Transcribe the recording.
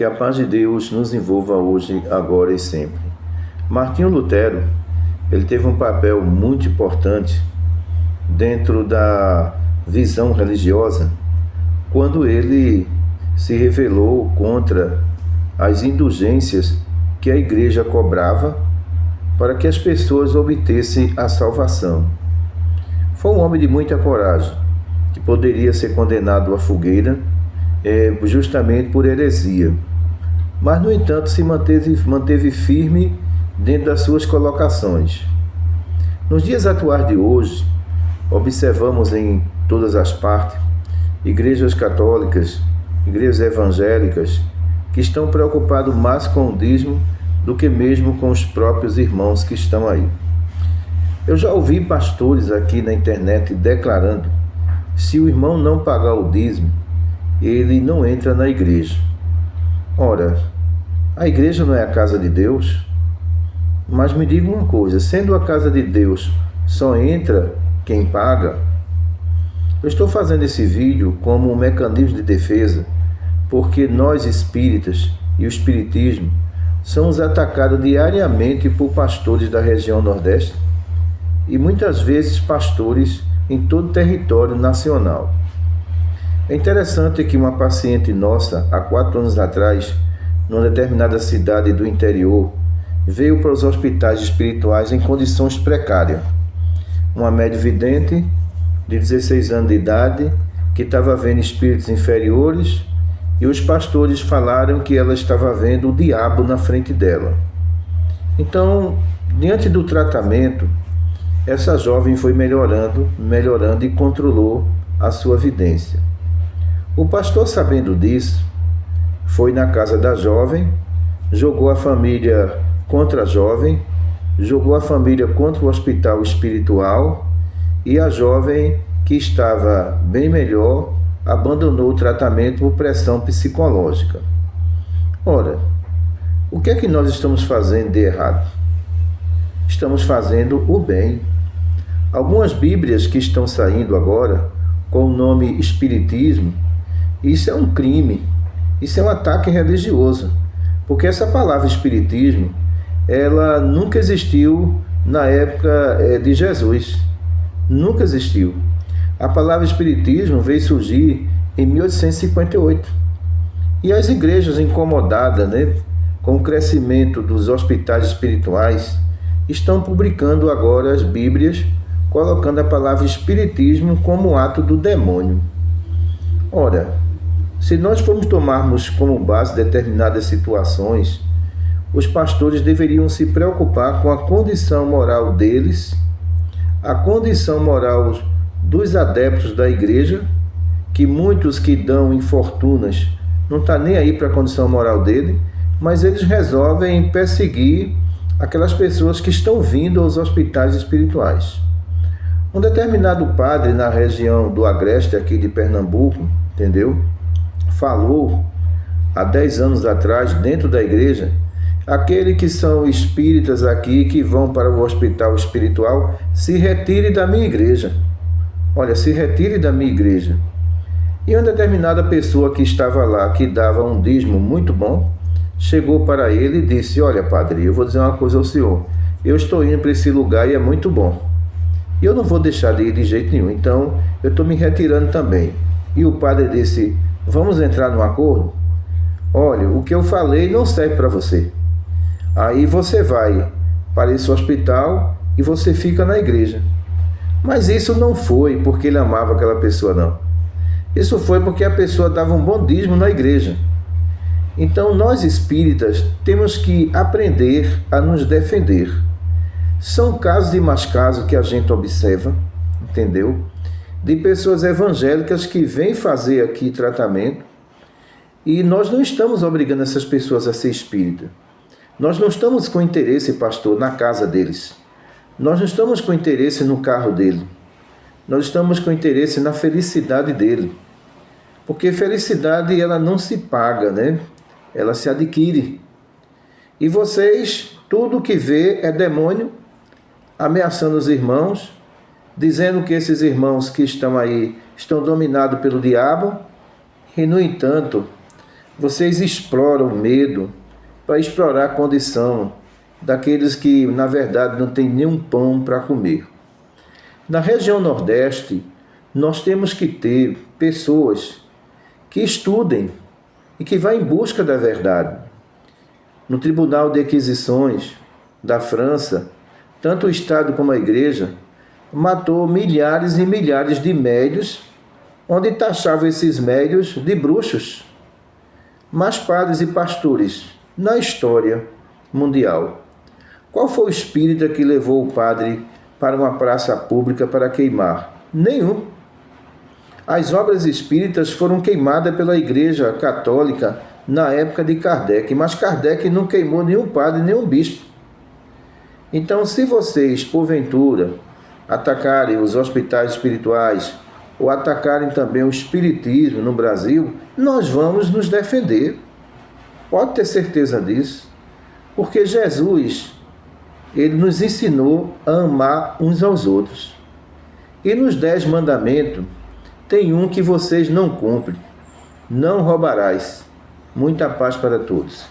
Que a paz de Deus nos envolva hoje, agora e sempre. Martinho Lutero, ele teve um papel muito importante dentro da visão religiosa quando ele se rebelou contra as indulgências que a igreja cobrava para que as pessoas obtessem a salvação. Foi um homem de muita coragem, que poderia ser condenado à fogueira justamente por heresia. Mas, no entanto, se manteve firme dentro das suas colocações. Nos dias atuais de hoje, observamos em todas as partes igrejas católicas, igrejas evangélicas, que estão preocupados mais com o dízimo do que mesmo com os próprios irmãos que estão aí. Eu já ouvi pastores aqui na internet declarando: se o irmão não pagar o dízimo, ele não entra na igreja. Ora, a igreja não é a casa de Deus? Mas me diga uma coisa, sendo a casa de Deus, só entra quem paga? Eu estou fazendo esse vídeo como um mecanismo de defesa, porque nós espíritas e o espiritismo somos atacados diariamente por pastores da região Nordeste e muitas vezes pastores em todo o território nacional. É interessante que uma paciente nossa, há 4 anos atrás, numa determinada cidade do interior, veio para os hospitais espirituais em condições precárias. Uma médium-vidente de 16 anos de idade, que estava vendo espíritos inferiores, e os pastores falaram que ela estava vendo o diabo na frente dela. Então, diante do tratamento, essa jovem foi melhorando e controlou a sua vidência. O pastor, sabendo disso, foi na casa da jovem, jogou a família contra a jovem, jogou a família contra o hospital espiritual e a jovem, que estava bem melhor, abandonou o tratamento por pressão psicológica. Ora, o que é que nós estamos fazendo de errado? Estamos fazendo o bem. Algumas bíblias que estão saindo agora com o nome Espiritismo, isso é um crime, isso é um ataque religioso, porque essa palavra Espiritismo, ela nunca existiu na época de Jesus, nunca existiu. A palavra Espiritismo veio surgir em 1858. E as igrejas incomodadas, com o crescimento dos hospitais espirituais, estão publicando agora as Bíblias, colocando a palavra Espiritismo como ato do demônio. Ora, se nós formos tomarmos como base determinadas situações, os pastores deveriam se preocupar com a condição moral deles, a condição moral dos adeptos da igreja, que muitos que dão infortunas não estão nem aí para a condição moral dele, mas eles resolvem perseguir aquelas pessoas que estão vindo aos hospitais espirituais. Um determinado padre na região do Agreste, aqui de Pernambuco, falou há 10 anos atrás, dentro da igreja, aquele que são espíritas aqui que vão para o hospital espiritual, se retire da minha igreja. Olha, se retire da minha igreja. E uma determinada pessoa que estava lá, que dava um dízimo muito bom, chegou para ele e disse: olha, padre, eu vou dizer uma coisa ao senhor, eu estou indo para esse lugar e é muito bom, e eu não vou deixar de ir de jeito nenhum, então eu estou me retirando também. E o padre disse: vamos entrar num acordo? Olha, o que eu falei não serve para você. Aí você vai para esse hospital e você fica na igreja. Mas isso não foi porque ele amava aquela pessoa, não. Isso foi porque a pessoa dava um bom dízimo na igreja. Então nós espíritas temos que aprender a nos defender. São casos e mais casos que a gente observa, de pessoas evangélicas que vêm fazer aqui tratamento, e nós não estamos obrigando essas pessoas a ser espírita. Nós não estamos com interesse, pastor, na casa deles. Nós não estamos com interesse no carro dele. Nós estamos com interesse na felicidade dele. Porque felicidade, ela não se paga, Ela se adquire. E vocês, tudo que vê é demônio ameaçando os irmãos, dizendo que esses irmãos que estão aí estão dominados pelo diabo. E, no entanto, Vocês exploram o medo para explorar a condição daqueles que, na verdade, não têm nenhum pão para comer. Na região Nordeste, nós temos que ter pessoas que estudem e que vá em busca da verdade. No Tribunal de Aquisições da França, tanto o Estado como a Igreja matou milhares e milhares de médios, onde taxavam esses médios de bruxos. Mas padres e pastores, na história mundial, qual foi o espírita que levou o padre para uma praça pública para queimar? Nenhum. As obras espíritas foram queimadas pela Igreja Católica na época de Kardec, mas Kardec não queimou nenhum padre, nenhum bispo. Então, se vocês, porventura, atacarem os hospitais espirituais ou atacarem também o espiritismo no Brasil, nós vamos nos defender. Pode ter certeza disso. Porque Jesus, ele nos ensinou a amar uns aos outros. E nos 10 mandamentos, tem um que vocês não cumprem. Não roubarás. Muita paz para todos.